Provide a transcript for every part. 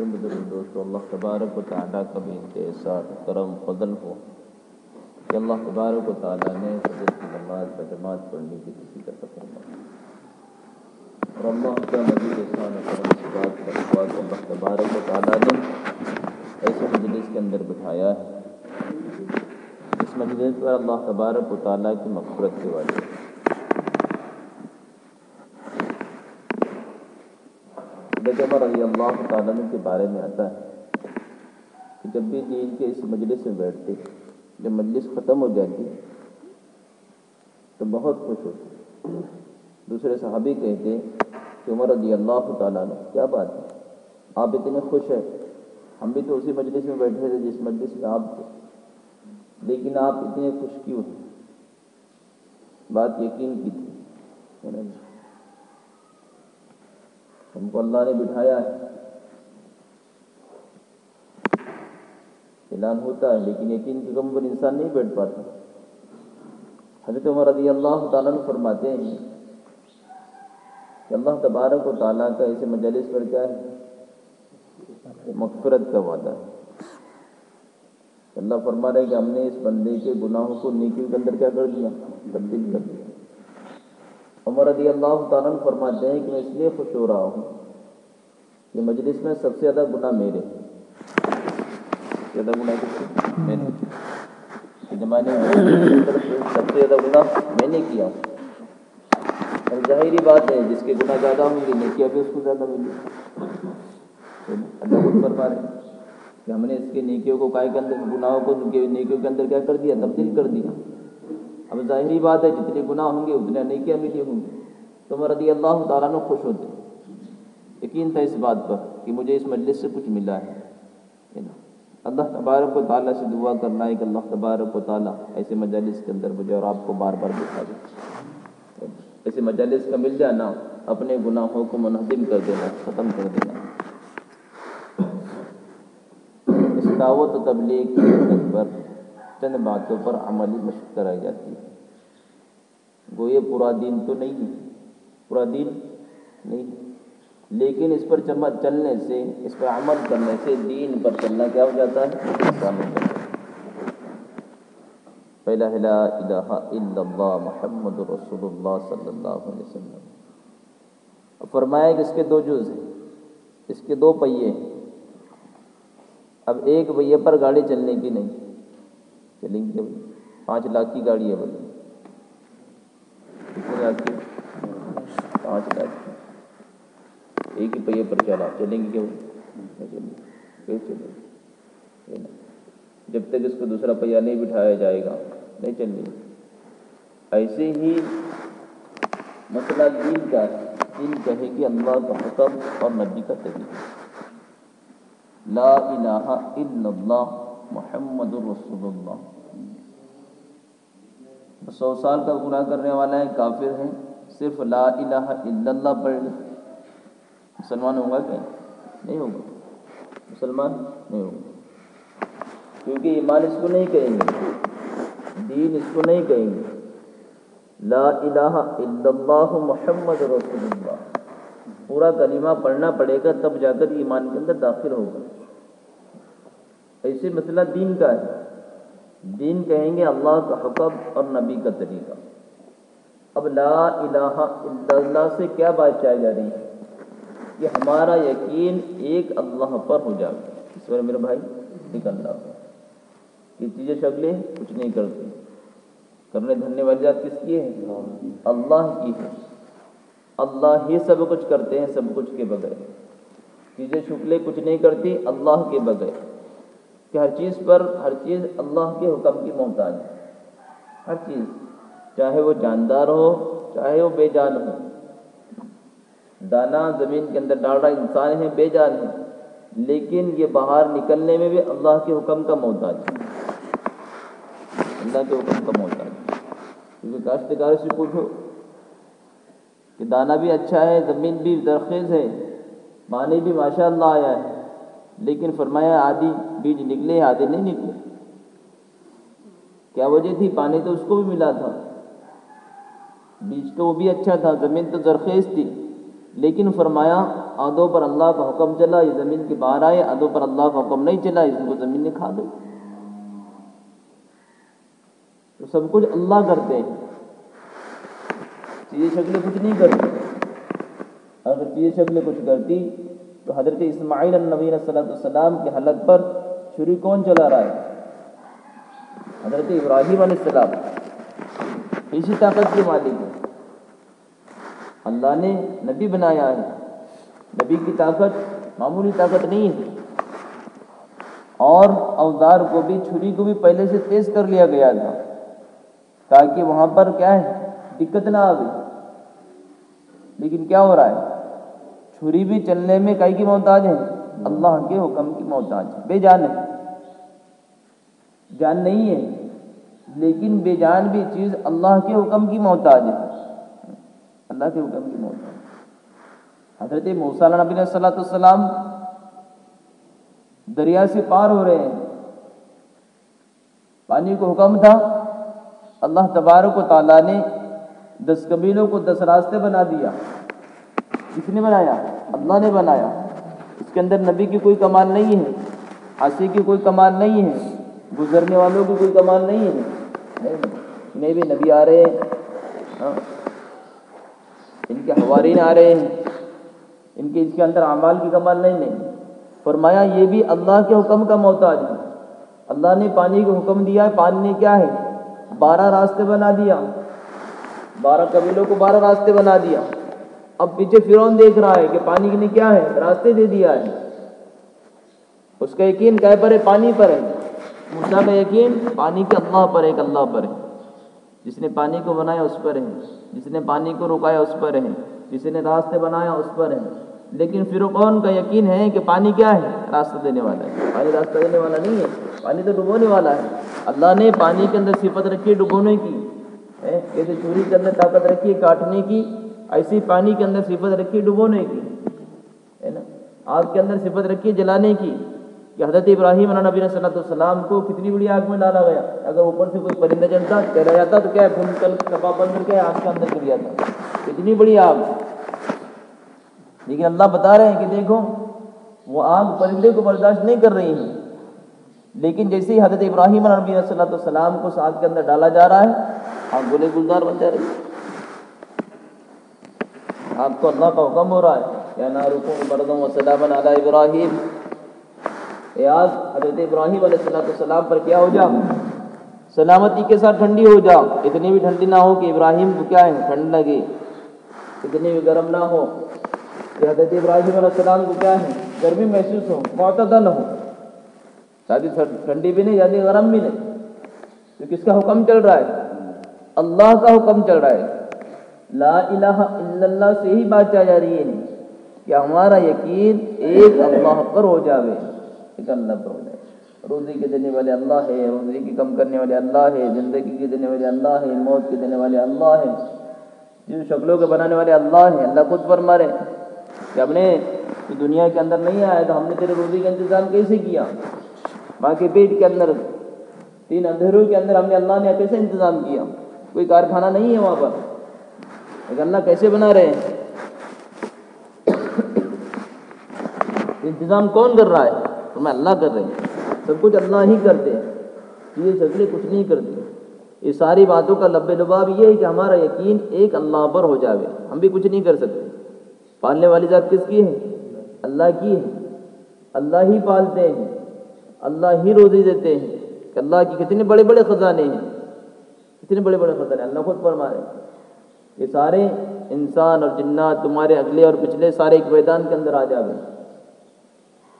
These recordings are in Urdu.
محترم بزرگ دوستو، اللہ تبارک و تعالیٰ کا بھی ان کے احسان کرم فضل ہو کہ اللہ تبارک و تعالیٰ نے فجر کی نماز بجماعت پڑھنے کی توفیق عطا فرمائی، اور اللہ کا مزید احسان کرم اس بات کا ہوا کہ اللہ تبارک و تعالیٰ نے ایسے مجلس کے اندر بٹھایا ہے، اس مجلس پر اللہ تبارک و تعالیٰ کی مغفرت کے وجہ سے عمر رضی اللہ تعالیٰ عنہ کے بارے میں آتا ہے کہ جب بھی دین کے اس مجلس میں بیٹھتے، جب مجلس ختم ہو جاتی تو بہت خوش ہوتے۔ دوسرے صحابی کہتے کہ عمر رضی اللہ تعالیٰ عنہ کیا بات ہے، آپ اتنے خوش ہیں، ہم بھی تو اسی مجلس میں بیٹھے تھے جس مجلس میں آپ تھے، لیکن آپ اتنے خوش کیوں ہیں؟ بات یقین کی تھی، ہم کو اللہ نے بٹھایا ہے، اعلان ہوتا ہے لیکن یقین کی غم پر انسان نہیں بیٹھ پاتا۔ حضرت عمر رضی اللہ تعالیٰ عنہ فرماتے ہیں کہ اللہ تبارک و تعالیٰ کا اسے مجلس پر کیا ہے، مغفرت کا وعدہ ہے۔ اللہ فرما رہے ہیں کہ ہم نے اس بندے کے گناہوں کو نیکیوں کے اندر کیا کر دیا، تبدیل کر دیا۔ عمر رضی اللہ تعالیٰ عنہ فرماتے ہیں کہ میں اس لیے خوش ہو رہا ہوں کہ مجلس میں سب سے زیادہ گناہ میرے، زیادہ گناہ میرے کہ زمانے میں سب سے زیادہ گناہ میں نے کیا، اور ظاہری بات ہے جس کے گناہ زیادہ ہوں گے نیکیاں بھی اس کو زیادہ ملیں گی۔ اللہ خود فرما رہے ہیں کہ ہم نے اس کے نیکیوں کو کائے کے اندر، گناہوں کو نیکیوں کے اندر کیا کر دیا، تبدیل کر دیا۔ اب ظاہری بات ہے جتنے گناہ ہوں گے اتنے نیکیاں ملی ہوں گی، تو عمر رضی اللہ تعالیٰ عنہ خوش ہوتے، یقین تھا اس بات پر کہ مجھے اس مجلس سے کچھ ملا ہے۔ اللہ تبارک و تعالیٰ سے دعا کرنا ہے کہ اللہ تبارک و تعالیٰ ایسے مجالس کے اندر مجھے اور آپ کو بار بار بٹھا دے، ایسے مجالس کا مل جانا اپنے گناہوں کو منہدم کر دینا، ختم کر دینا۔ اس دعوت و تبلیغ کی حرکت پر چند باتوں پر عملی مشق کرائی جاتی ہے۔ گو یہ پورا دین تو نہیں ہے، پورا دین نہیں، لیکن اس پر چلنے سے، اس پر عمل کرنے سے دین پر چلنا کیا ہو جاتا ہے، آسان ہو جاتا ہے۔ پہلا ہے لا الہ الا اللہ محمد رسول اللہ صلی اللہ علیہ وسلم۔ فرمایا کہ اس کے دو جز ہیں، اس کے دو پہیے ہیں۔ اب ایک پہیے پر گاڑی چلنے کی نہیں، چلیں گے 5 لاکھ کی گاڑی ہے، بولے کتنے لاکھ کی، 5 لاکھ کی، ایک ہی پہیے پر چلیں گے کیوں چلیں گے؟ جب تک اس کو دوسرا پہیہ نہیں بٹھایا جائے گا نہیں چلیں گے۔ ایسے ہی مسئلہ دین کا ہے، دین کہے کہ اللہ کا حکم اور نبی کا طریقہ، لا الہ الا اللہ محمد رسول اللہ۔ 100 سال کا گناہ کرنے والا ہے، کافر ہے، صرف لا الہ الا اللہ پڑھ لے، مسلمان ہوگا کیا؟ نہیں ہوگا، مسلمان نہیں ہوگا، کیونکہ ایمان اس کو نہیں کہیں گے، دین اس کو نہیں کہیں گے۔ لا الہ الا اللہ محمد رسول اللہ پورا کلمہ پڑھنا پڑے گا تب جا کر ایمان کے اندر داخل ہوگا۔ ایسے مسئلہ دین کا ہے، دین کہیں گے اللہ کا حکم اور نبی کا طریقہ۔ اب لا الہ الا اللہ سے کیا بات چاہی جا رہی ہے کہ ہمارا یقین ایک اللہ پر ہو جائے۔ اس پر میرے بھائی ایک اللہ پر، یہ چیزیں شکلیں کچھ نہیں کرتی، کرنے دھرنے والی ذات کس کی ہے؟ اللہ کی ہے۔ اللہ ہی سب کچھ کرتے ہیں، سب کچھ کے بغیر چیزیں شکلیں کچھ نہیں کرتی اللہ کے بغیر، کہ ہر چیز اللہ کے حکم کی محتاج ہے، ہر چیز، چاہے وہ جاندار ہو چاہے وہ بے جان ہو۔ دانا زمین کے اندر ڈال رہا انسان ہے، بے جان ہے، لیکن یہ باہر نکلنے میں بھی اللہ کے حکم کا محتاج ہے، اللہ کے حکم کا محتاج ہے۔ کیونکہ کاشتکار سے پوچھو کہ دانا بھی اچھا ہے، زمین بھی زرخیز ہے، پانی بھی ماشاء اللہ آیا ہے، لیکن فرمایا آدھی بیج نکلے آدھے نہیں نکلے۔ کیا وجہ تھی؟ پانی تو اس کو بھی ملا تھا، بیج تو وہ بھی اچھا تھا، زمین تو زرخیز تھی، لیکن فرمایا آدھوں پر اللہ کا حکم چلا یہ زمین کے باہر آئے، آدھوں پر اللہ کا حکم نہیں چلا اس کو زمین نے کھا گئی۔ تو سب کچھ اللہ کرتے ہیں، چیزیں شکلیں کچھ نہیں کرتی۔ اگر چیزیں شکلیں کچھ کرتی تو حضرت اسماعیل نبی صلی اللہ علیہ وسلم کے حلق پر چھری کون چلا رہا ہے؟ حضرت ابراہیم علیہ السلام۔ اسی طاقت کے مالک ہے، اللہ نے نبی بنایا ہے، نبی کی طاقت معمولی طاقت نہیں ہے، اور اوزار کو بھی، چھری کو بھی پہلے سے تیز کر لیا گیا تھا تاکہ وہاں پر کیا ہے دقت نہ آئے۔ لیکن کیا ہو رہا ہے، چھری بھی چلنے میں کئی کی محتاج ہے، اللہ کے حکم کی محتاج ہے، بے جان ہے، جان نہیں ہے لیکن بے جان بھی چیز اللہ کے حکم کی محتاج ہے، اللہ کے حکم کی محتاج۔ حضرت موسیٰ علیہ نبی صلی اللہ علیہ وسلم دریا سے پار ہو رہے ہیں، پانی کو حکم تھا، اللہ تبارک و تعالیٰ نے 10 قبیلوں کو 10 راستے بنا دیا۔ کس نے بنایا؟ اللہ نے بنایا۔ اس کے اندر نبی کی کوئی کمال نہیں ہے، عاصی کی کوئی کمال نہیں ہے، گزرنے والوں کی کوئی کمال نہیں ہے، انہیں بھی نبی آ رہے ہیں، ان کے حوارین آ رہے ہیں، ان کے اس کے اندر اعمال کی کمال نہیں۔ فرمایا یہ بھی اللہ کے حکم کا محتاج ہے۔ اللہ نے پانی کو حکم دیا ہے، پانی نے کیا ہے 12 راستے بنا دیا، 12 قبیلوں کو 12 راستے بنا دیا۔ اب پیچھے فرعون دیکھ رہا ہے کہ پانی نے کیا ہے راستے دے دیا ہے، اس کا یقین کہے پر ہے؟ پانی پر ہے۔ موسیٰ کا یقین پانی کے اللہ پر ہے، ایک اللہ پر ہے، جس نے پانی کو بنایا اس پر ہے، جس نے پانی کو رکایا اس پر ہے، جس نے راستے بنایا اس پر ہے۔ لیکن فرعون کا یقین ہے کہ پانی کیا ہے راستہ دینے والا ہے، پانی راستہ دینے والا نہیں ہے، پانی تو ڈبونے والا ہے۔ اللہ نے پانی کے اندر صفت رکھی ہے ڈبونے کی، جیسے چھری کے اندر طاقت رکھی ہے کاٹنے کی، ایسی پانی کے اندر صفت رکھی ہے ڈبونے کی، ہے نا۔ آگ کے اندر صفت رکھی ہے جلانے کی، کہ حضرت ابراہیم علیہ نبی صلی اللہ علیہ وسلم کو کتنی بڑی آگ میں ڈالا گیا، اگر اوپر سے کوئی پرندہ چلتا چلا جاتا تو کیا پھول کل کپا بند کر کے آگ کے اندر گر جاتا، کتنی بڑی آگ۔ لیکن اللہ بتا رہے ہیں کہ دیکھو وہ آگ پرندے کو برداشت نہیں کر رہی ہے، لیکن جیسے ہی حضرت ابراہیم علیہ نبی صلی اللہ علیہ وسلم کو اس آگ کے اندر ڈالا جا رہا ہے، آگ گلے گلزار بن جا رہی ہے۔ آگ کو اللہ کا حکم ہو رہا ہے، یا نار کونی بردا وسلاما علی ابراہیم، اے آگ حضرت ابراہیم علیہ السلام پر کیا ہو جا سلامتی کے ساتھ ٹھنڈی ہو جا، اتنی بھی ٹھنڈی نہ ہو کہ ابراہیم کو کیا ہے ٹھنڈ لگے، اتنی بھی گرم نہ ہو کہ حضرت ابراہیم علیہ السلام کو کیا ہے گرمی محسوس ہو، معتدل ہو، زیادہ ٹھنڈی بھی نہیں زیادہ گرم بھی نہیں۔ تو کس کا حکم چل رہا ہے؟ اللہ کا حکم چل رہا ہے۔ لا الہ الا اللہ سے ہی بات چاہ جا رہی ہے کہ ہمارا یقین ایک اللہ پر ہو جاوے، ایک اللہ پر ہو جائے۔ روزی کے دینے والے اللہ ہے، روزی کی کم کرنے والے اللہ ہے، زندگی کے دینے والے اللہ ہے، موت کے دینے والے اللہ ہے، جن شکلوں کے بنانے والے اللہ ہیں۔ اللہ خود فرما رہے کہ ہم نے دنیا کے اندر نہیں آیا تو ہم نے تیرے روزی کا انتظام کیسے کیا، ماں کے پیٹ کے اندر 3 اندھیروں کے اندر ہم نے اللہ نے کیسے انتظام کیا، کوئی کارخانہ نہیں ہے وہاں پر، لیکن اللہ کیسے بنا رہے ہیں، انتظام کون کر رہا ہے؟ تو میں اللہ کر رہے ہیں، سب کچھ اللہ ہی کرتے ہیں، یہ شکلیں کچھ نہیں کرتی۔ یہ ساری باتوں کا لب لباب یہ ہے کہ ہمارا یقین ایک اللہ پر ہو جاوے، ہم بھی کچھ نہیں کر سکتے۔ پالنے والی ذات کس کی ہے؟ اللہ کی ہے، اللہ ہی پالتے ہیں، اللہ ہی روزی دیتے ہیں، کہ اللہ کی کتنے بڑے بڑے خزانے ہیں، کتنے بڑے بڑے خزانے، اللہ خود فرما رہے ہیں یہ سارے انسان اور جنات تمہارے اگلے اور پچھلے سارے ایک میدان کے اندر آ جاوے،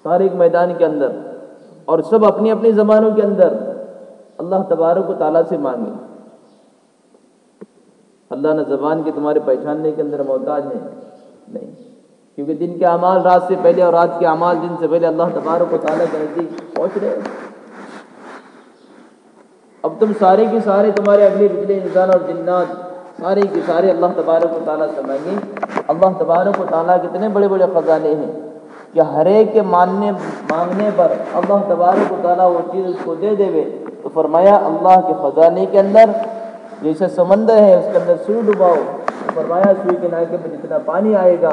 سارے ایک میدان کے اندر، اور سب اپنی اپنی زبانوں کے اندر اللہ تبارک و تعالیٰ سے مانگے۔ اللہ نہ زبان کے تمہارے پہچاننے کے اندر محتاج ہے، نہیں، کیونکہ دن کے اعمال رات سے پہلے اور رات کے اعمال دن سے پہلے اللہ تبارک و تعالیٰ کے نزدیک پہنچ رہے ہیں۔ اب تم سارے کے سارے تمہارے اگلے پچھلے انسان اور جنات سارے کے سارے اللہ تبارک و تعالیٰ سے مانگیں۔ اللہ تبارک و تعالیٰ کے اتنے بڑے بڑے خزانے ہیں کہ ہر ایک کے مانگنے پر اللہ تبارک و تعالیٰ وہ چیز اس کو دے دے۔ تو فرمایا اللہ کے خزانے کے اندر جیسے سمندر ہے اس کے اندر سو ڈباؤ، فرمایا سوئی کے ناکے پہ جتنا پانی آئے گا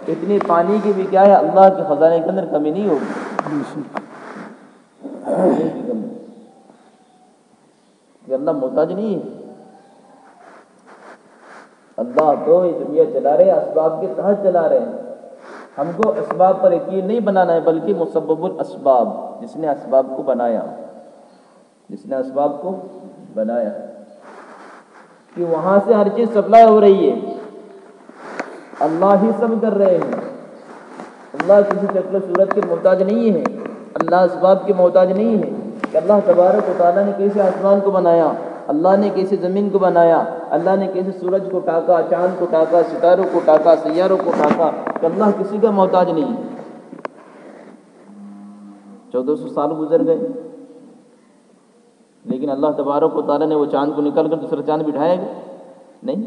اتنی پانی کی بھی کیا ہے اللہ کے خزانے کے اندر کمی نہیں ہوگی. کہ اللہ محتاج نہیں ہے. اللہ تو یہ دنیا چلا رہے ہیں اسباب کے تحت چلا رہے ہیں. ہم کو اسباب پر یقین نہیں بنانا ہے بلکہ مسبب الاسباب، جس نے اسباب کو بنایا، جس نے اسباب کو بنایا کہ وہاں سے ہر چیز سپلائی ہو رہی ہے، اللہ ہی سب کر رہے ہیں. اللہ کسی شکل و صورت کے محتاج نہیں ہے، اللہ اسباب کے محتاج نہیں ہے. کہ اللہ تبارک و تعالیٰ نے کیسے آسمان کو بنایا، اللہ نے کیسے زمین کو بنایا، اللہ نے کیسے سورج کو ٹاکا، چاند کو ٹاکا، ستاروں کو ٹاکا، سیاروں کو ٹاکا، کہ اللہ کسی کا محتاج نہیں ہے. 1400 سال گزر گئے لیکن اللہ تبارک و تعالیٰ نے وہ چاند کو نکل کر دوسرا چاند بٹھایا گیا نہیں.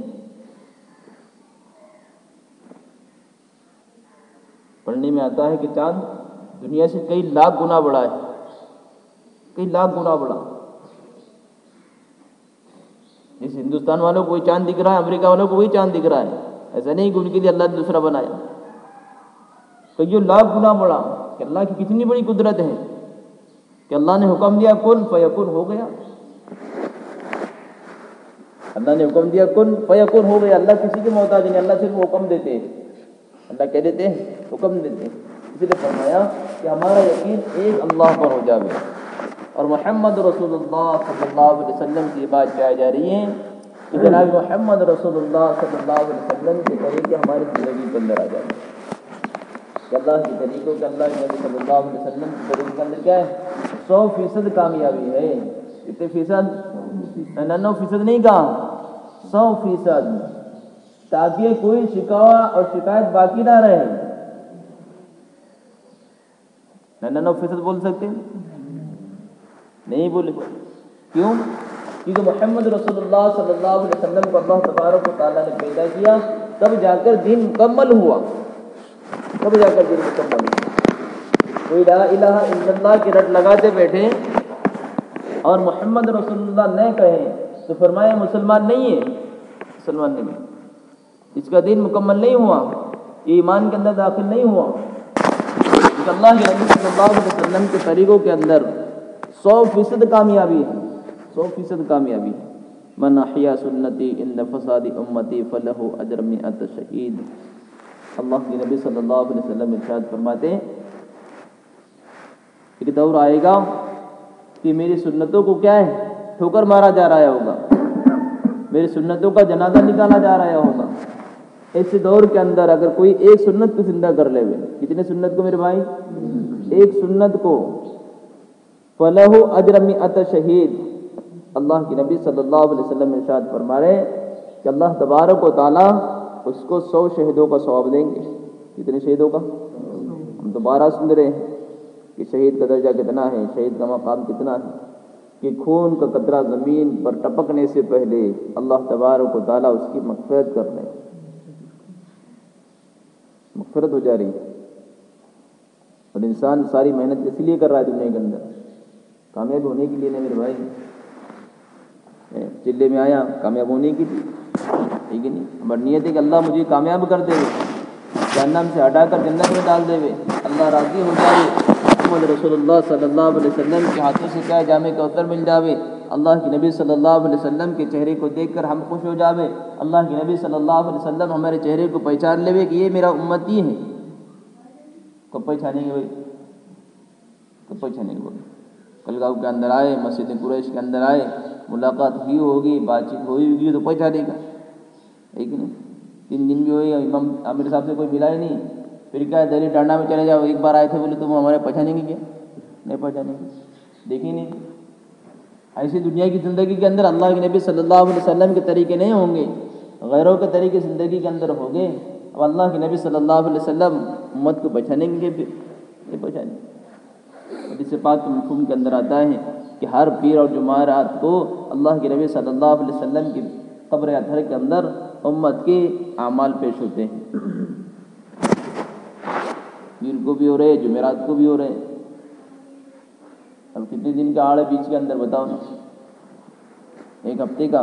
پڑھنے میں آتا ہے کہ چاند دنیا سے کئی لاکھ گنا بڑا ہے، کئی لاکھ گنا بڑا. جس ہندوستان والوں کو وہی چاند دکھ رہا ہے، امریکہ والوں کو وہی چاند دکھ رہا ہے. ایسا نہیں کہ ان کے لیے اللہ نے دوسرا بنایا. کئی لاکھ گنا بڑا کہ اللہ کی کتنی بڑی قدرت ہے کہ اللہ نے حکم دیا کن فیکن ہو گیا. اللہ نے حکم دیا کن فیکن ہو گیا. اللہ کسی کے محتاج نہیں، اللہ صرف حکم دیتے ہیں. اللہ کہہ دیتے ہیں، حکم دیتے ہیں. اس لیے فرمایا کہ ہمارا یقین ایک اللہ پر ہو جاوے. اور محمد رسول اللہ صلی اللہ علیہ وسلم کی بات چاہی جا رہی ہے کہ جناب محمد رسول اللہ صلی اللہ علیہ وسلم کے طریقے ہماری زندگی کے اندر آ جائیں. کہ اللہ کے طریقوں کے، اللہ کے نبی صلی اللہ علیہ وسلم کے طریقے کے اندر کیا ہے 100% کامیابی ہے. کتنے فیصد؟ 99% نہیں کہا، 100%. تاکہ کوئی شکوہ اور شکایت باقی نہ رہے. 99% بول سکتے نہیں بولے. کیوں؟ کیونکہ محمد رسول اللہ صلی اللہ علیہ وسلم کو اللہ تبارک و تعالیٰ نے پیدا کیا، تب جا کر دین مکمل ہوا. تب جا کر دین مکمل ہوا. کوئی لا الہ الا اللہ کی رٹ لگاتے بیٹھے اور محمد رسول اللہ نہ کہیں تو فرمایا مسلمان نہیں ہے. مسلمان نہیں ہے، اس کا دین مکمل نہیں ہوا، ایمان کے اندر داخل نہیں ہوا. اللہ کے نبی صلی اللہ علیہ وسلم کے طریقوں کے اندر 100% کامیابی ہے. 100% کامیابی ہے. من احیا سنتی ان فساد امتی فلہ اجر 100 شہید. اللہ کے نبی صلی اللہ علیہ وسلم ارشاد فرماتے ہیں ایک دور آئے گا کہ میری سنتوں کو کیا ہے ٹھوکر مارا جا رہا ہوگا، میری سنتوں کا جنازہ نکالا جا رہا ہوگا. ایسے دور کے اندر اگر کوئی ایک سنت کو زندہ کر لے، کتنے سنت کو میرے بھائی؟ ایک سنت کو، فلہ اجر 100 شہید. اللہ کے نبی صلی اللہ علیہ وسلم ارشاد فرما رہے کہ اللہ تبارک و تعالیٰ اس کو 100 شہیدوں کا ثواب دیں گے. کتنے شہیدوں کا؟ ہم تو 12 سن رہے ہیں کہ شہید کا درجہ کتنا ہے، شہید کا مقام کتنا ہے. کہ خون کا قطرہ زمین پر ٹپکنے سے پہلے اللہ تبارک و تعالیٰ اس کی مغفرت کر رہے ہیں. مغفرت ہو جا رہی ہے. اور انسان ساری محنت اس لیے کر رہا ہے دنیا کے اندر کامیاب ہونے کے لیے. نہیں میرے بھائی، چلے میں آیا کامیاب ہونے کے لیے، ٹھیک ہے نہیں. ہماری نیت ہے کہ اللہ مجھے کامیاب کر دے، جہنم سے ہٹا کر جنت میں ڈال دے، اللہ راضی ہو جائے. محمد رسول اللہ صلی اللہ علیہ وسلم کے ہاتھوں سے کیا جامع کوثر مل جاوے. اللہ کے نبی صلی اللہ علیہ وسلم کے چہرے کو دیکھ کر ہم خوش ہو جاوے. اللہ کے نبی صلی اللہ علیہ وسلم ہمارے چہرے کو پہچان لے کہ یہ میرا امتی ہے. کب پہچانیں گے بھائی؟ کب پہچانیں گے؟ کل گاؤں کے اندر آئے، مسجد قریش کے اندر آئے، ملاقات ہی ہوگی، بات چیت ہوئی تو پہچانے گا. ایک نہیں 3 دن بھی ہوئی، امام عامر صاحب سے کوئی ملا ہی نہیں. پھر کیا دہلی ٹانڈا میں چلے جاؤ، ایک بار آئے تھے بولے تم ہمارے پہچانیں گے کیا؟ نہیں پہچانیں گے، دیکھیں نہیں. ایسی دنیا کی زندگی کے اندر اللہ کے نبی صلی اللہ علیہ وسلم کے طریقے نہیں ہوں گے، غیروں کے طریقے زندگی کے اندر ہوں گے. اب اللہ کے نبی صلی اللہ علیہ وسلم امت کو پہچانیں گے؟ پھر نہیں پہچانیں گے. حدیث پاک کے مفہوم کے اندر آتا ہے کہ ہر پیر اور جمعرات کو اللہ کے نبی صلی اللہ علیہ وسلم کی قبر اطہر کے اندر امت کے اعمال پیش ہوتے ہیں. پیر کو بھی ہو رہے، جمعرات کو بھی ہو رہے. اب کتنے دن کا آڑ ہے بیچ کے اندر بتاؤ نا؟ 1 ہفتے کا.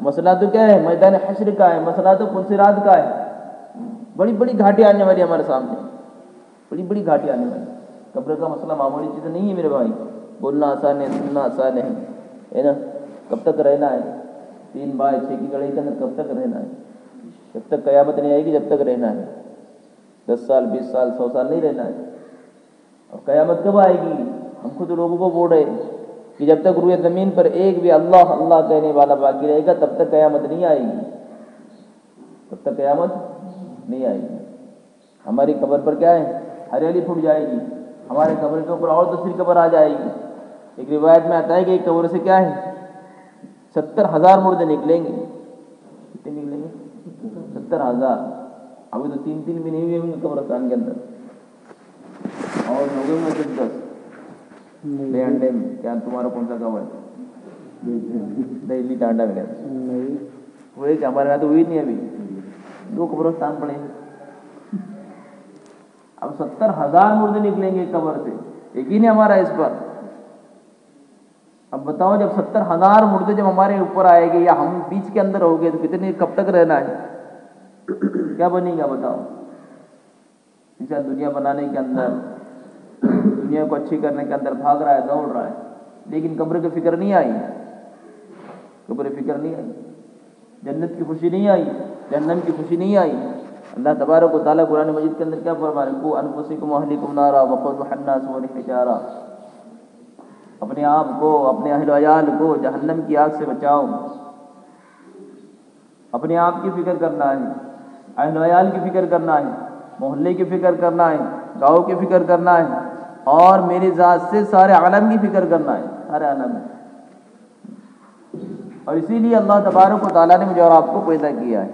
مسئلہ تو کیا ہے میدان حشر کا ہے، مسئلہ تو پلسرات کا ہے. بڑی بڑی گھاٹیں آنے والی ہمارے سامنے، بڑی بڑی گھاٹیں آنے والی. قبر کا مسئلہ معمولی چیز نہیں ہے میرے بھائی. بولنا آسان ہے، سننا آسان ہے نا. کب تک رہنا ہے 3/6 کی گڑھائی کے اندر؟ کب تک رہنا ہے؟ جب تک قیامت نہیں آئے گی جب تک رہنا ہے. 10 سال 20 سال 100 سال نہیں رہنا ہے. اور قیامت کب آئے گی؟ ہم خود لوگوں کو بول رہے کہ جب تک روئے زمین پر ایک بھی اللہ اللہ کہنے والا باقی رہے گا تب تک قیامت نہیں آئے گی، تب تک قیامت نہیں آئے گی. ہماری قبر پر کیا ہے؟ ہریالی پھوٹ جائے گی. ہمارے قبر کے اوپر اور دوسری قبر آ جائے گی. ایک روایت میں آتا ہے کہ ایک قبر سے کیا ہے 70,000 مردے نکلیں گے. کتنے نکلیں گے؟ 70,000. ابھی تو 3 بھی نہیں ہوئے ہوں گے قبرستان کے اندر. اور لوگوں میں 10 لے انڈے میں. کیا تمہارا کون سا قبر ہے؟ دہلی ٹانڈا میں کہتے وہ ایک ہمارے یہاں تو ہوئی نہیں ابھی 2 قبرستان پڑے. اب 70,000 مردے نکلیں گے قبر سے. یقین ہے ہمارا اس پر. اب بتاؤ جب 70,000 مردے جب ہمارے اوپر آئے گے یا ہم بیچ کے اندر ہو گئے تو کتنے کب تک رہنا ہے؟ کیا بنے گا بتاؤ؟ انسان دنیا بنانے کے اندر، دنیا کو اچھی کرنے کے اندر بھاگ رہا ہے، دوڑ رہا ہے، لیکن قبر کی فکر نہیں آئی. قبر فکر نہیں آئی. جنت کی خوشی نہیں آئی، جہنم کی خوشی نہیں آئی. اللہ تبارک و تعالیٰ قرآن مجید کے اندر کیا فرما رہے ہیں؟ قوا انفسکم واہلیکم نارا وقودها الناس والحجارہ. اپنے آپ کو، اپنے اہل و عیال کو جہنم کی آگ سے بچاؤ. اپنے آپ کی فکر کرنا ہے، اہل و عیال کی فکر کرنا ہے، محلے کی فکر کرنا ہے، گاؤں کی فکر کرنا ہے، اور میری ذات سے سارے عالم کی فکر کرنا ہے، سارے عالم. اور اسی لیے اللہ تبارک و تعالیٰ نے مجھے اور آپ کو پیدا کیا ہے.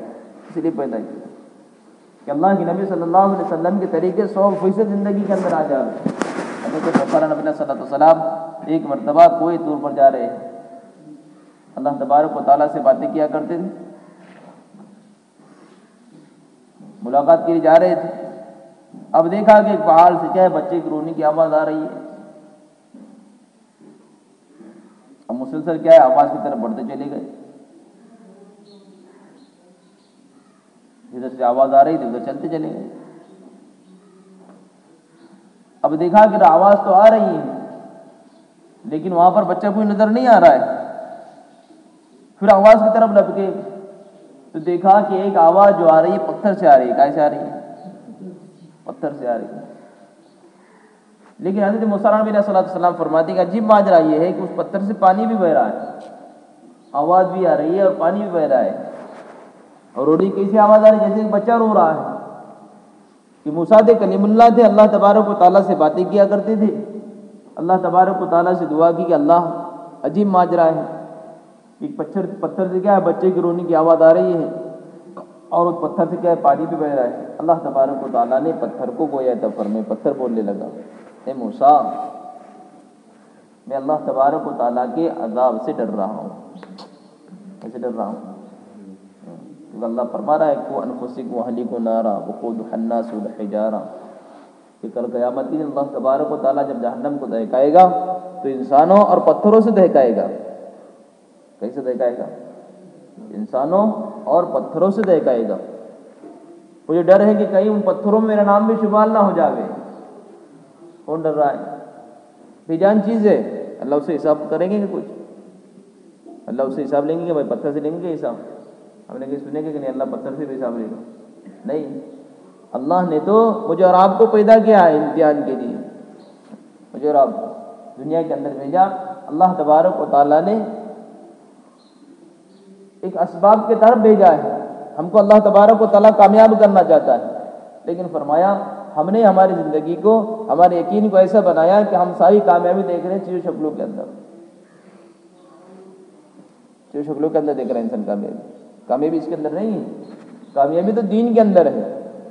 اسی لیے پیدا کیا کہ اللہ کے نبی صلی اللہ علیہ وسلم کے طریقے 100% زندگی کے اندر آ جائے. حضرت غفار نبی صلی اللہ علیہ وسلم ایک مرتبہ کوئی طور پر جا رہے ہیں. اللہ تبارک و تعالیٰ سے باتیں کیا کرتے تھے، ملاقات کے لیے جا رہے تھے. اب دیکھا کہ ایک پہاڑ سے کیا ہے بچے کی رونے کی آواز آ رہی ہے. اب مسلسل کیا ہے آواز کی طرف بڑھتے چلے گئے. جدھر سے آواز آ رہی تھی ادھر چلتے چلے گئے. اب دیکھا کہ آواز تو آ رہی ہے لیکن وہاں پر بچہ کوئی نظر نہیں آ رہا ہے. پھر آواز کی طرف لپکے تو دیکھا کہ ایک آواز جو آ رہی ہے پتھر سے آ رہی ہے. کیسے آ رہی ہے؟ پتھر سے آ رہی ہے. لیکن حضرت موسیٰ علیہ السلام فرماتے ہیں کہ عجیب ماجرا یہ ہے کہ اس پتھر سے پانی بھی بہ رہا ہے، آواز بھی آ رہی ہے اور پانی بھی بہ رہا ہے. اور رونے کیسی آواز آ رہی ہے؟ جیسے ایک بچہ رو رہا ہے. کہ موسیٰ کلیم اللہ تھے، اللہ تبارک و تعالیٰ سے باتیں کیا کرتے تھے. اللہ تبارک و تعالیٰ سے دعا کی کہ اللہ عجیب ماجرا ہے، ایک پتھر سے کیا ہے بچے کی رونے کی آواز آ رہی ہے اور اس پتھر سے کیا ہے پانی بھی بہ رہا ہے. اللہ تبارک و تعالیٰ نے پتھر کو گویا دفر میں پتھر بولنے لگا، اے موسیٰ میں اللہ تبارک و تعالیٰ کے عذاب سے ڈر رہا ہوں. کیسے ڈر رہا ہوں؟ کیونکہ اللہ فرما رہا ہے قوا انفسکم واہلیکم نارا وقودها الناس والحجارہ کہ کل قیامت کے دن اللہ تبارک و تعالیٰ جب جہنم کو دہکائے گا تو انسانوں اور پتھروں سے دہکائے گا. کیسے دہکائے گا؟ انسانوں اور پتھروں سے دہکائے گا. مجھے ڈر ہے کہ کہیں ان پتھروں میں میرا نام بھی شمار نہ ہو جاوے. کون ڈر رہا ہے؟ بے جان چیز ہے. اللہ اسے حساب کریں گے کہ کچھ؟ اللہ اسے حساب لیں گے کہ بھائی پتھر سے لیں گے حساب؟ ہم نے کہ سنے گا کہ نہیں اللہ پتھر سے بھی حساب لے گا. نہیں، اللہ نے تو مجھے اور آپ کو پیدا کیا ہے امتحان کے لیے. مجھے اور آپ دنیا کے اندر بھیجا. اللہ تبارک و تعالیٰ نے ایک اسباب کے طرف بھیجا ہے. ہم کو اللہ تبارک و تعالیٰ کامیاب کرنا چاہتا ہے، لیکن فرمایا ہم نے ہماری زندگی کو، ہمارے یقین کو ایسا بنایا کہ ہم ساری کامیابی دیکھ رہے ہیں چیزوں شکلوں کے اندر. چیزوں شکلوں کے اندر دیکھ رہے ہیں انسان. کامیابی اس کے اندر نہیں ہے. کامیابی تو دین کے اندر ہے،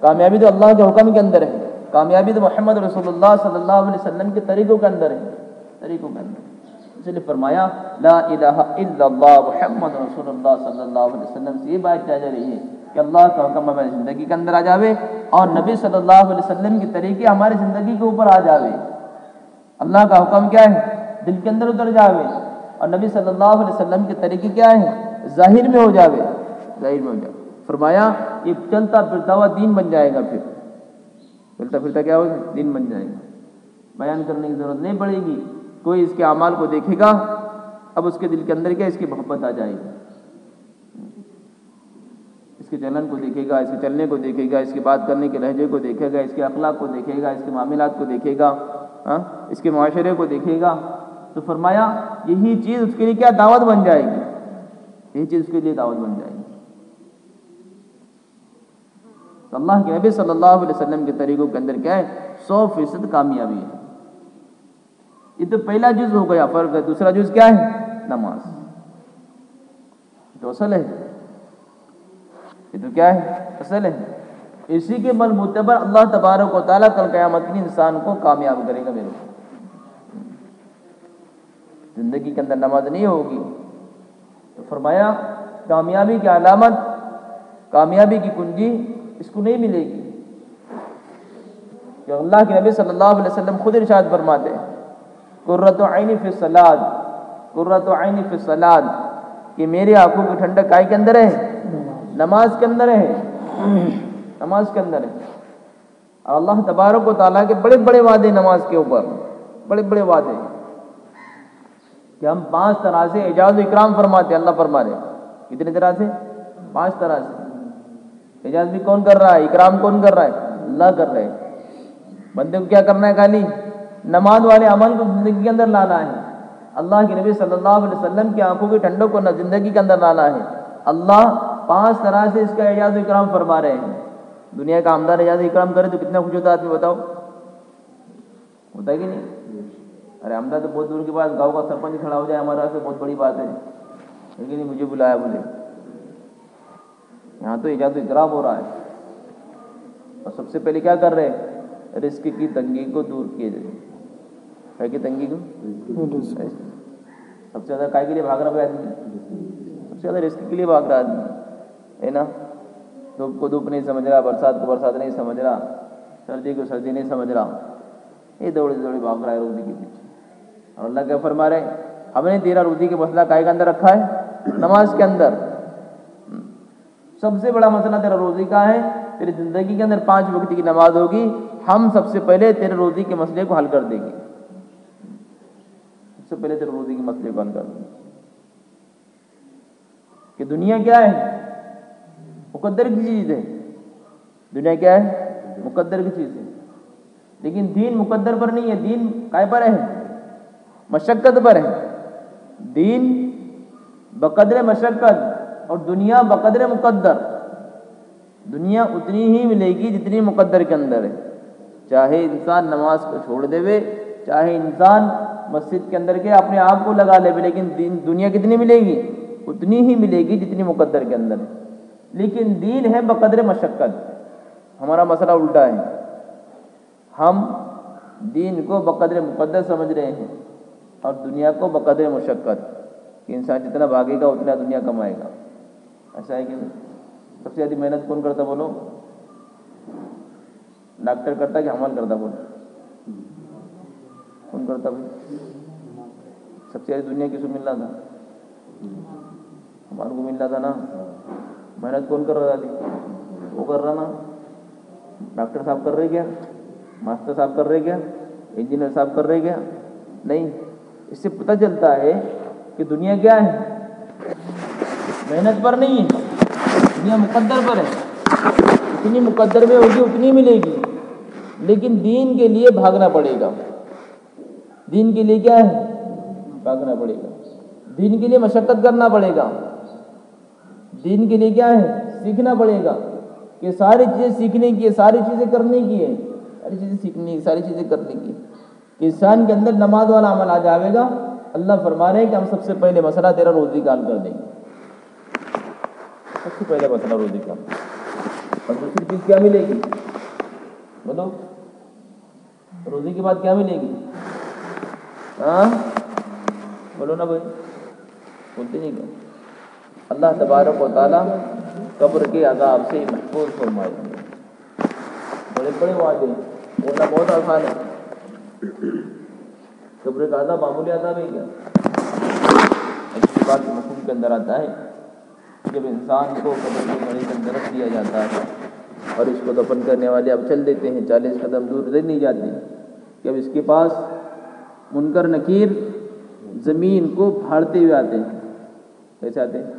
کامیابی تو اللہ کے حکم کے اندر ہے، کامیابی تو محمد رسول اللہ صلی اللہ علیہ وسلم کے طریقوں کے اندر ہے. طریقوں کے اندر اس لیے فرمایا لا الہ الا اللہ محمد رسول اللہ صلی اللہ علیہ وسلم سے یہ بات چاہ جا رہی ہے کہ اللہ کا حکم ہماری زندگی کے اندر آ جاوے اور نبی صلی اللہ علیہ وسلم کے طریقے ہماری زندگی کے اوپر آ جاوے. اللہ کا حکم کیا ہے؟ دل کے اندر اتر جاوے. اور نبی صلی اللہ علیہ وسلم کے طریقے کیا ہیں؟ ظاہر میں ہو جاوے، ظاہر میں ہو جاوے۔ فرمایا یہ چلتا پھرتا ہوا دین بن جائے گا، پھر چلتا پھرتا کیا ہوگا؟ دین بن جائے گا، بیان کرنے کی ضرورت نہیں پڑے گی، کوئی اس کے اعمال کو دیکھے گا، اب اس کے دل کے اندر کیا اس کی محبت آ جائے گی، اس کے چلن کو دیکھے گا، اس کے چلنے کو دیکھے گا، اس کے بات کرنے کے لہجے کو دیکھے گا، اس کے اخلاق کو دیکھے گا، اس کے معاملات کو دیکھے گا، اس کے معاشرے کو دیکھے گا۔ تو فرمایا یہی چیز اس کے لیے کیا دعوت بن جائے گی، یہی چیز اس کے لیے دعوت بن جائے گی۔ تو اللہ کے نبی صلی اللہ علیہ وسلم کے طریقوں کے اندر کیا ہے؟ 100% کامیابی ہے۔ یہ تو پہلا جز ہو گیا، فرق ہے۔ دوسرا جز کیا ہے؟ نماز۔ تو اصل ہے، یہ تو کیا ہے؟ اصل ہے۔ اسی کے بل معتبر اللہ تبارک و تعالیٰ کل قیامت میں انسان کو کامیاب کرے گا۔ میرے زندگی کے اندر نماز نہیں ہوگی تو فرمایا کامیابی کی علامت، کامیابی کی کنجی اس کو نہیں ملے گی۔ کہ اللہ کے نبی صلی اللہ علیہ وسلم خود ارشاد فرماتے ہیں قرۃ عینی فی الصلاۃ، قرۃ عینی فی الصلاۃ، کہ میری آنکھوں کی ٹھنڈک کائے کے اندر ہے؟ نماز کے اندر ہے، نماز کے اندر ہے۔ اور اللہ تبارک و تعالیٰ کے بڑے بڑے وعدے نماز کے اوپر، بڑے بڑے وعدے کہ ہم 5 طرح سے اعجاز و اکرام فرماتے ہیں۔ اللہ فرما رہے کتنے طرح سے؟ 5 طرح سے۔ اعجاز بھی کون کر رہا ہے؟ اکرام کون کر رہا ہے؟ اللہ کر رہے ہیں۔ بندے کو کیا کرنا ہے؟ خالی نماز والے عمل کو زندگی کے اندر لانا ہے۔ اللہ کے نبی صلی اللہ علیہ وسلم کی آنکھوں کی ٹھنڈک کو زندگی کے اندر لانا ہے۔ اللہ 5 طرح سے اس کا اعجاز و اکرام فرما رہے ہیں۔ دنیا کا عمدہ اعجاز و اکرام کرے تو کتنا خوش ہوتا آدمی، بتاؤ؟ ہوتا ہے کہ نہیں؟ ارے عمدہ تو بہت دور کے بعد گاؤں کا سرپنچ کھڑا ہو جائے ہمارا سے بہت بڑی بات ہے، لیکن مجھے بلایا بولے، یہاں تو اعجاز و اکرام ہو رہا ہے۔ اور سب سے پہلے کیا کر رہے ہیں؟ رزق کی تنگی کو دور کیے جائے، ہے کہ تنگی کو سب سے زیادہ کائے کے لیے بھاگ رہا ہے آدمی؟ سب سے زیادہ رزق کے لیے بھاگ رہا آدمی ہے نا۔ دھوپ کو دھوپ نہیں سمجھ رہا، برسات کو برسات نہیں سمجھ رہا، سردی کو سردی نہیں سمجھ رہا، یہ دوڑی دوڑی بھاگ رہا ہے روزی کے پیچھے۔ اور اللہ کیا فرما رہے ہیں؟ ہم نے تیرا روزی کے مسئلہ کائے کے اندر رکھا ہے؟ نماز کے اندر۔ سب سے بڑا مسئلہ تیرا روزی کا ہے، تیری زندگی کے اندر 5 وقت کی نماز ہوگی، ہم سب سے پہلے تیرے روزی کے مسئلے کو حل کر دیں گے، سب سے پہلے تیرے روزی کے مسئلے کو حل کر دیں گے۔ کہ دنیا کیا ہے؟ مقدر کی چیز ہے، دنیا کیا ہے؟ مقدر کی چیز ہے، لیکن دین مقدر پر نہیں ہے، دین کائے پر ہے؟ مشقت پر ہے۔ دین بقدر مشقت اور دنیا بقدر مقدر۔ دنیا اتنی ہی ملے گی جتنی مقدر کے اندر ہے، چاہے انسان نماز کو چھوڑ دے وے، چاہے انسان مسجد کے اندر کے اپنے آپ کو لگا لے، لیکن دنیا کتنی ملے گی؟ اتنی ہی ملے گی جتنی مقدر کے اندر ہے۔ لیکن دین ہے بقدر مشقت۔ ہمارا مسئلہ الٹا ہے، ہم دین کو بقدر مقدر سمجھ رہے ہیں اور دنیا کو بقدر مشقت، کہ انسان جتنا بھاگے گا اتنا دنیا کمائے گا۔ ایسا ہے کہ سب سے زیادہ محنت کون کرتا بولو؟ ڈاکٹر کرتا کہ عمل کرتا بولو؟ کون کرتا بھائی؟ سب سے زیادہ دنیا کس کو مل رہا تھا؟ ہمارے کو مل رہا تھا نا۔ محنت کون کر رہا تھی؟ وہ کر رہا نا۔ ڈاکٹر صاحب کر رہے کیا؟ ماسٹر صاحب کر رہے کیا؟ انجینئر صاحب کر رہے کیا؟ نہیں۔ اس سے پتہ چلتا ہے کہ دنیا کیا ہے؟ محنت پر نہیں ہے، دنیا مقدر پر ہے۔ اتنی مقدر میں ہوگی اتنی ملے گی، لیکن دین کے لیے بھاگنا پڑے گا۔ دین کے لیے کیا ہے؟ بھاگنا پڑے گا، دین کے لیے مشقت کرنا پڑے گا، دین کے لیے کیا ہے؟ سیکھنا پڑے گا، کہ ساری چیزیں سیکھنے کی ہے، ساری چیزیں کرنے کی ہے، ساری چیزیں سیکھنے کی، ساری چیزیں کرنے کی۔ کہ انسان کے اندر نماز والا عمل آ جاوے گا، اللہ فرما رہے ہیں کہ ہم سب سے پہلے مسئلہ تیرا روزی کا حل کر دیں گے۔ سب سے پہلے مسئلہ روزی کا، اور دوسری چیز کیا ملے گی؟ بولو، روزی کے بعد کیا ملے گی؟ ہاں بولو نا بھائی، بولتے نہیں کیا؟ اللہ تبارک و تعالیٰ قبر کے عذاب سے محفوظ فرمائے گا۔ بڑے بڑے وعدے بولنا بہت آسان ہے، قبر کا عذاب معمولی عذاب ہے کیا؟ اس کے بعد مفہوم کے اندر آتا ہے جب انسان کو قبر کے گڑھے کے اندر رکھ دیا جاتا ہے اور اس کو دفن کرنے والے اب چل دیتے ہیں 40 قدم دور رہ نہیں جاتی کہ اب اس کے پاس منکر نکیر زمین کو پھاڑتے ہوئے آتے ہیں. کیسے آتے ہیں؟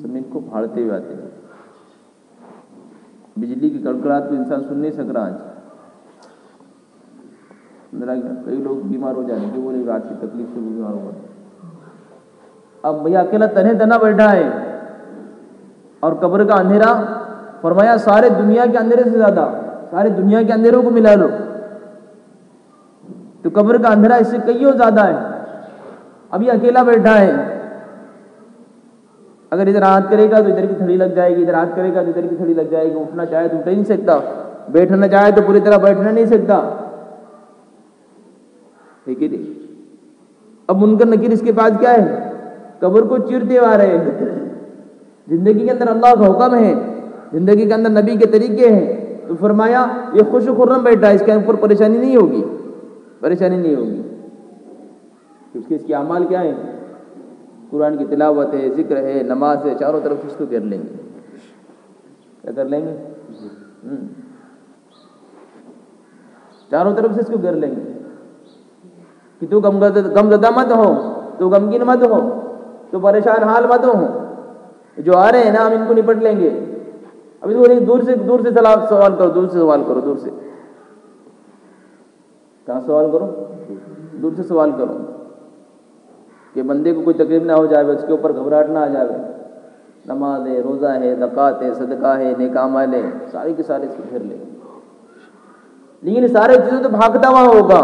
زمین کو پھاڑتے ہوئے آتے ہیں. بجلی کی کڑکڑاہٹ کو انسان سن نہیں سک رہا آج. کئی لوگ بیمار ہو جائیں گے، وہ رات کی تکلیف سے بیمار ہوا. اب بھیا اکیلا تنہے تنہا بیٹھا ہے اور قبر کا اندھیرا، فرمایا سارے دنیا کے اندھیرے سے زیادہ، سارے دنیا کے اندھیروں کو ملا لو تو قبر کا اندھیرا اس سے کئیوں زیادہ ہے. ابھی اکیلا بیٹھا ہے، اگر ادھر ہاتھ کرے گا تو ادھر کی تھڑی لگ جائے گی، ادھر ہاتھ کرے گا تو ادھر کی تھڑی لگ جائے گی. اٹھنا چاہے تو اٹھ ہی نہیں سکتا، بیٹھنا چاہے تو پوری طرح بیٹھنا نہیں سکتا. ٹھیک ہے جی. اب منکر نکیر اس کے پاس کیا ہے؟ قبر کو چیرتے آ رہے ہیں. زندگی کے اندر اللہ کا حکم ہے، زندگی کے اندر نبی کے طریقے ہیں، تو فرمایا یہ خوش و خرم بیٹھا ہے، اس کے اوپر پریشانی نہیں ہوگی، پریشانی نہیں ہوگی. اس کے اعمال کیا ہیں؟ قرآن کی تلاوت ہے، ذکر ہے، نماز ہے، چاروں طرف اس کو گھیر لیں گے. کیا کر لیں گے؟ چاروں طرف سے اس کو گھیر لیں گے کہ تو غم زدہ مت ہو، تو غمگین مت ہو، تو پریشان حال مت ہو. جو آ رہے ہیں نا ہم ان کو نپٹ لیں گے. ابھی تو دور سے سوال کرو، دور سے سوال کرو، دور سے. کہاں سوال کرو؟ دور سے سوال کرو کہ بندے کو کوئی تکلیف نہ ہو جائے، اس کے اوپر گھبراہٹ نہ آ جائے. نماز ہے، روزہ ہے، زکوٰۃ ہے، صدقہ ہے، نیک اعمال ہے، سارے کے سارے اس کو گھیر لیں گے. لیکن سارے چیزوں تو بھاگتا ہوا ہوگا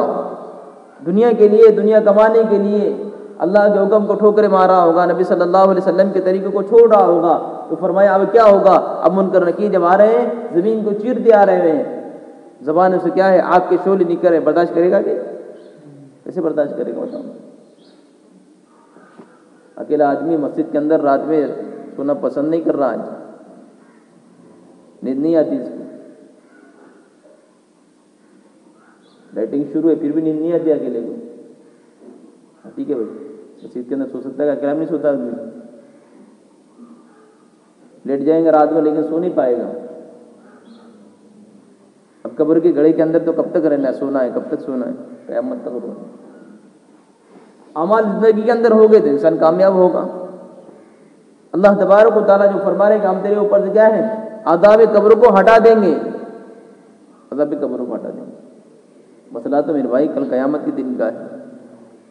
دنیا کے لیے، دنیا کمانے کے لیے. اللہ کے حکم کو ٹھوکرے مارا ہوگا، نبی صلی اللہ علیہ وسلم کے طریقے کو چھوڑ رہا ہوگا. تو فرمایا اب کیا ہوگا؟ اب منکر نکیر جب آ رہے ہیں، زمین کو چیرتے آ رہے ہیں، زبان سے کیا ہے؟ آگ کے شعلے نکل رہے. برداشت کرے گا کہ کیسے برداشت کرے گا بتاؤ؟ اکیلا آدمی مسجد کے اندر رات میں سونا پسند نہیں کر رہا ہے، نیند نہیں آتی اس کو. لائٹنگ شروع ہے پھر بھی نیند نہیں آتی اکیلے کو. ٹھیک ہے بھائی، مسجد کے اندر سو سکتا ہے، اکیلا نہیں سوتا آدمی. لیٹ جائیں گے رات میں لیکن سو نہیں پائے گا. اب قبر کے گڑھے کے اندر تو کب تک رہنا ہے؟ سونا ہے. کب تک سونا ہے؟ قیامت تک ہوگا. اعمال زندگی کے اندر ہو گئے تو انسان کامیاب ہوگا. اللہ تبارک و تعالیٰ جو فرما رہے ہیں کہ ہم تیرے اوپر سے کیا ہے؟ عذاب قبر کو ہٹا دیں گے. عذاب قبر کو ہٹا دیں گے. مسئلہ تو میرے بھائی کل قیامت کے دن کا ہے.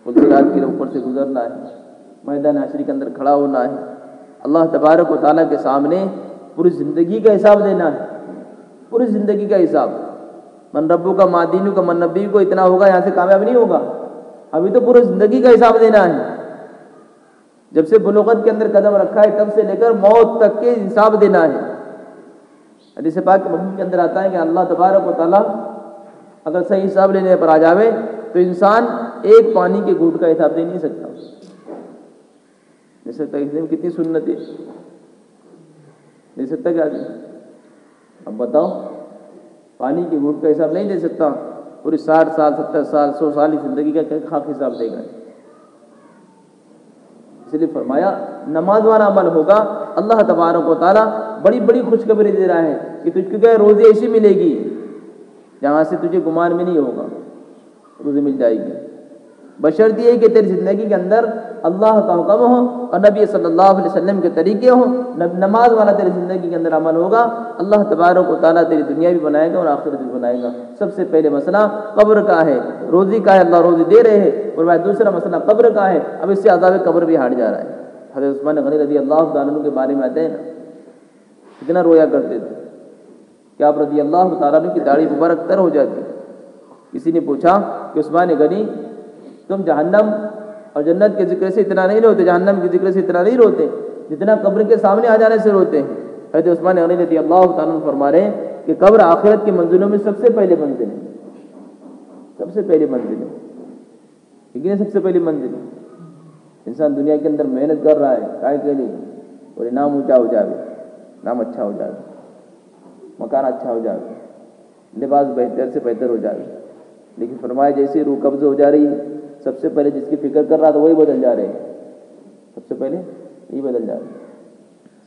فلسرات کے اوپر سے گزرنا ہے، میدان حشر کے اندر کھڑا ہونا ہے، اللہ تبارک و تعالیٰ کے سامنے پوری زندگی کا حساب دینا ہے. پوری زندگی کا حساب. من ربو کا، ما دینو کا، من نبی کو اتنا ہوگا، یہاں سے کامیاب نہیں ہوگا. ابھی تو پوری زندگی کا حساب دینا ہے. جب سے بلوغت کے اندر قدم رکھا ہے تب سے لے کر موت تک کے حساب دینا ہے. حدیث پاک کے اندر آتا ہے کہ اللہ تبارک و تعالیٰ اگر صحیح حساب لینے پر آ جاوے تو انسان ایک پانی کے گھونٹ کا حساب دے نہیں سکتا. جیسے تقسیم کتنی سنت ہے، دے سکتا کیا آدمی؟ اب بتاؤ، پانی کے گھونٹ کا حساب نہیں دے سکتا، پوری 60 سال 70 سال 100 سال کی زندگی کا کیا خاک حساب دے گا؟ اس لیے فرمایا نماز والا عمل ہوگا. اللہ تبارک و تعالیٰ بڑی بڑی خوشخبری دے رہا ہے کہ تجھ کو کیا روزی ایسی ملے گی جہاں سے تجھے گمان بھی نہیں ہوگا. روزی مل جائے گی، بشرط یہ کہ تیری زندگی کے اندر اللہ کا حکم ہو اور نبی صلی اللہ علیہ وسلم کے طریقے ہوں. نماز والا تیری زندگی کے اندر عمل ہوگا. اللہ تبارک و تعالیٰ تیری دنیا بھی بنائے گا اور آخرت بھی بنائے گا. سب سے پہلے مسئلہ قبر کا ہے. روزی کا ہے، اللہ روزی دے رہے ہیں. اور دوسرا مسئلہ قبر کا ہے. اب اس سے عذاب قبر بھی ہٹ جا رہا ہے. حضرت عثمان غنی رضی اللہ تعالیٰ عنہ کے بارے میں آتے ہیں نا، کتنا رویا کرتے تھے کہ آپ رضی اللہ تعالیٰ عنہ کی داڑھی مبارک تر ہو جاتی. کسی نے پوچھا کہ عثمان غنی تم جہنم اور جنت کے ذکر سے اتنا نہیں روتے، جہنم کے ذکر سے اتنا نہیں روتے جتنا قبر کے سامنے آ جانے سے روتے ہیں. حضرت عثمان غنی رضی اللہ تعالیٰ عنہ فرما رہے ہیں کہ قبر آخرت کی منزلوں میں سب سے پہلے منزل ہے. سب سے پہلی منزل ہے. ٹھیک ہے، سب سے پہلی منزل ہے. انسان دنیا کے اندر محنت کر رہا ہے کائے کے لیے، اور نام اونچا ہو جائے، نام اچھا ہو جائے، مکان اچھا ہو جائے، لباس بہتر سے بہتر ہو جائے. لیکن فرمایا جیسی روح قبض ہو جا رہی ہے، سب سے پہلے جس کی فکر کر رہا تھا وہی بدل جا رہے ہیں. سب سے پہلے یہی بدل جا رہے ہیں.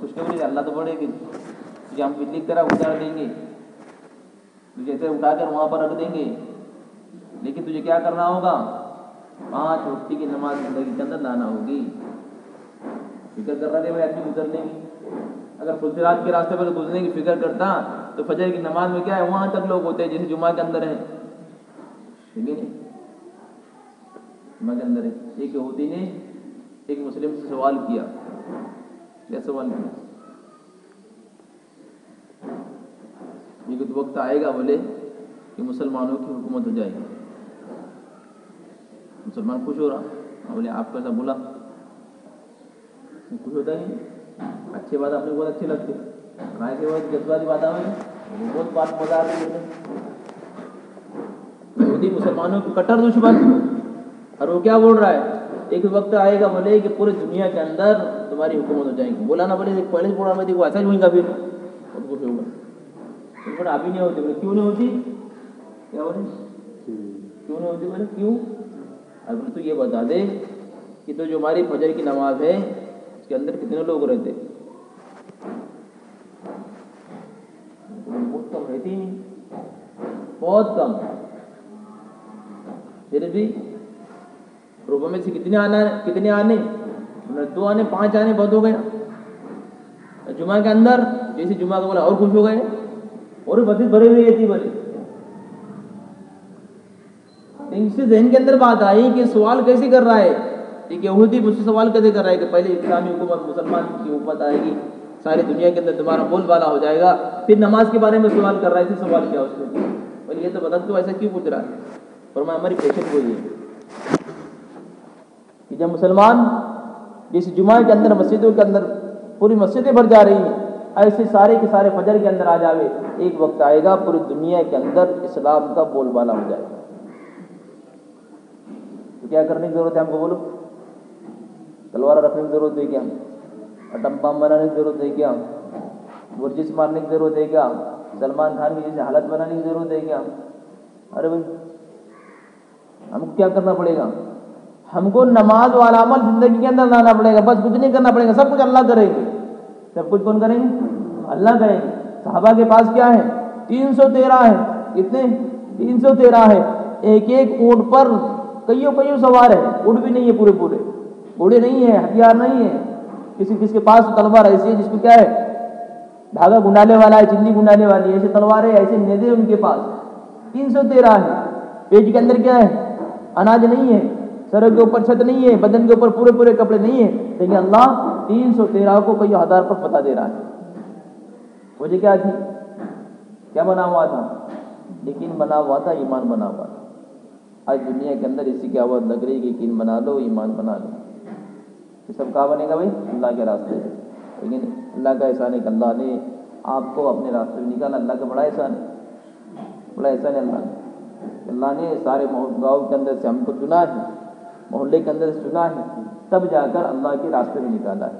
خوشخبری ہے اللہ تو بڑے گی، تجھے ہم بجلی کی طرح اتار دیں گے، تجھے ایسے اٹھا کر وہاں پر رکھ دیں گے، لیکن تجھے کیا کرنا ہوگا؟ 5 وقت کی نماز زندگی کے اندر لانا ہوگی۔ فکر کر رہا تھا میں آدمی گزرنے کی، اگر فلسرات کے راستے پر گزرنے کی فکر کرتا تو فجر کی نماز میں کیا ہے وہاں تک لوگ ہوتے ہیں جیسے جمعہ کے اندر ہے، ٹھیک ہے نہیں؟ جمعہ کے اندر ہے۔ ایک یہودی نے ایک مسلم سے سوال کیا، کیا سوال کیا؟ یہ کچھ وقت آئے گا بولے کہ مسلمانوں کی حکومت ہو جائے گی، مسلمان خوش ہو رہا، بولے آپ کو ایسا بولا، خوش ہوتا نہیں، اچھی بات آپ نے بہت اچھی لگتی، ایسی بہت جذباتی بات ہے، بہت بات مزہ آتی ہے۔ یہودی مسلمانوں کی کٹر دشمن، اور وہ کیا بول رہا ہے؟ ایک وقت آئے گا بولے کہ پوری دنیا کے اندر تمہاری حکومت ہو جائے گی، بولا نا بولے پہلے سے بولا میں دیکھو ایسا ہی ہوئیں گا، پھر بہت خوش ہوگا، پر ابھی نہیں ہوتی، بولے کیوں نہیں ہوتی؟ کیا بولے کیوں نہیں ہوتی؟ بولے کیوں؟ اب تو یہ بتا دے کہ تو جو ہماری فجر کی نماز ہے اس کے اندر کتنے لوگ رہتے؟ بہت کم رہتی نہیں، بہت کم، پھر بھی روبوں میں سے کتنے آنے 2 آنے 5 آنے بہت ہو گیا۔ جمعہ کے اندر جیسے جمعہ کا بولا اور خوش ہو گئے، اور مسجد بھری ہوئی تھی بولے، ان سے ذہن کے اندر بات آئی کہ سوال کیسے کر رہا ہے، ایک یہودی مجھ سے سوال کیسے کر رہا ہے کہ پہلے اسلامی حکومت مسلمان کی حکومت آئے گی، ساری دنیا کے اندر تمہارا بول بالا ہو جائے گا، پھر نماز کے بارے میں سوال کر رہا ہے، اسے سوال کیا اس نے؟ بولے یہ تو بتا تو ایسا کیوں پوچھ رہا ہے؟ فرمایا ہماری پیشن وہی ہے کہ جب مسلمان جس جمعہ کے اندر مسجدوں کے اندر پوری مسجدیں بھر جا رہی ہیں، ایسے سارے کے سارے فجر کے اندر آ جاوے، ایک وقت آئے گا پوری دنیا کے اندر اسلام کا بول بالا ہو جائے گا۔ تو کیا کرنے کی ضرورت ہے ہم کو؟ بولو، تلوار رکھنے کی ضرورت ہے کیا؟ اٹم بم بنانے کی ضرورت ہے کیا؟ ورزش مارنے کی ضرورت ہے کیا؟ سلمان خان کی جیسے حالت بنانے کی ضرورت ہے کیا؟ ارے بھائی ہم کو کیا کرنا پڑے گا؟ ہم کو نماز والا عمل زندگی کے اندر لانا پڑے گا، بس کچھ نہیں کرنا پڑے گا، سب کچھ اللہ کرے گے۔ سب کچھ کون کریں گے؟ اللہ کریں گے۔ صحابہ کے پاس کیا ہے؟ 313 ہے، کتنے؟ 313 ہے، ایک ایک اونٹ پر کئیوں سوار ہے، اونٹ بھی نہیں ہے پورے گھوڑے نہیں ہے، ہتھیار نہیں ہے، کس کے پاس تلوار ایسی ہے جس کو کیا ہے دھاگا گنڈانے والا ہے، چندی گنڈانے والی، ایسے تلوار ہے، ایسے نیزے ان کے پاس 313 ہے۔ پیٹ کے اندر کیا ہے؟ اناج نہیں ہے، سر کے اوپر چھت نہیں ہے، بدن کے اوپر پورے کپڑے نہیں ہے، لیکن اللہ 313 کو کئی ہزار پر پتا دے رہا ہے۔ وجہ کیا تھی؟ کیا بنا ہوا تھا؟ یقین بنا ہوا تھا، ایمان بنا ہوا تھا۔ آج دنیا کے اندر اسی کی آواز لگ رہی ہے کہ یقین بنا لو، ایمان بنا لو، یہ سب کہاں بنے گا بھائی؟ اللہ کے راستے سے۔ لیکن اللہ کا احسان ہے کہ اللہ نے آپ کو اپنے راستے میں نکالا، اللہ کا بڑا احسان ہے، بڑا احسان ہے اللہ نے سارے گاؤں کے اندر سے ہم کو چنا ہے، محلے کے اندر سے چنا ہے، تب جا کر اللہ کے راستے میں نکالا ہے۔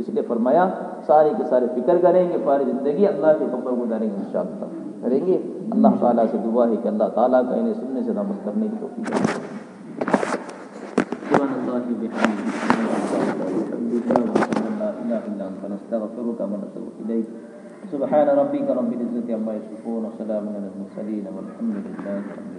اس لیے فرمایا سارے کے سارے فکر کریں گے، پاری زندگی اللہ کے حکم پر گزاریں گے، انشاءاللہ کریں گے۔ اللہ تعالیٰ سے دعا ہے کہ اللہ تعالیٰ کا انہیں سننے سے عمل کرنے کی توفیق دے۔ سبحان اللہ بحمدہ، لا الہ الا انت نستغفرک ونتوب الیک۔ سبحان ربک رب العزة عما یصفون وسلام علی المرسلین والحمد للہ رب العالمین۔